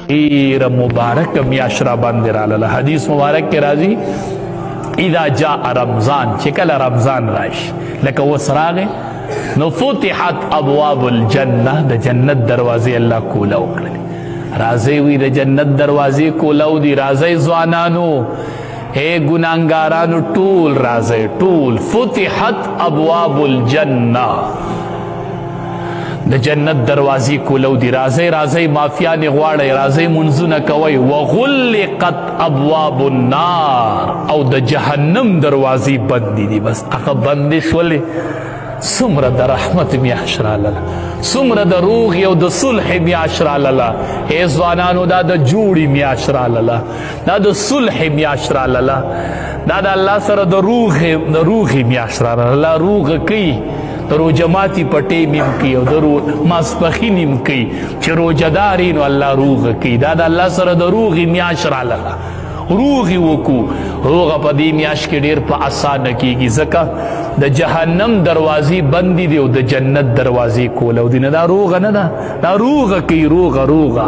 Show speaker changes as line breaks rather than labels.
ډیر مبارک میاشت را باندې راغله. حدیث مبارک کې راځي اذا جاء رمضان، چې کله رمضان راشي لکه اوس راغی نو فتحت ابواب الجنه، د جنت دروازې الله کولاو کړلې. راځي وی د جنت دروازې کولاو دي، راځي ځوانانو اے ګناهګارانو ټول راځي ټول. فتحت ابواب الجنه، د جنت دروازې کولو دی، راځي راځي مافیان غواړي، راځي منځونه کوي. وغلقت ابواب النار، او د جهنم دروازې بندې دي، بس هغه بندې شولې. څومره د رحمت میاشت راغله، څومره د روغې او د صلح میاشت راغله. ای ځوانانو دا د جوړې میاشت راغله، دا د صلح میاشت راغله، دا د الله سره د روغې میاشت راغله. الله روغه کوي، د روژه ماتي په ټیم یم کوي او د ماسپښین یم کوي، چې روژهدار نو الله روغه کوي. دا د الله سره د روغې میاشت راغله. روغې وکړو، روغه په دې میاشت کې ډېر په اسانه کېږي، ځکه د جهنم دروازې بندې دي او د جنت دروازې کولو دي. نه دا روغه نه ده، دا روغه کوي، روغه.